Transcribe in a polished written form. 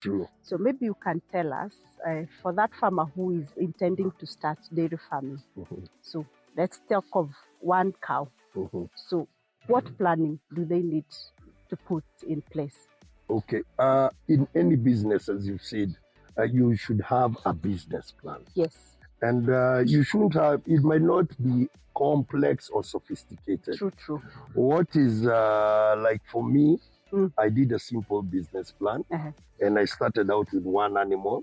True. So maybe you can tell us, for that farmer who is intending to start dairy farming. So let's talk of one cow. So what planning do they need to put in place? Okay. In any business, as you said, you should have a business plan. Yes. And you shouldn't have, it might not be complex or sophisticated. True. What is like for me, I did a simple business plan, and I started out with one animal.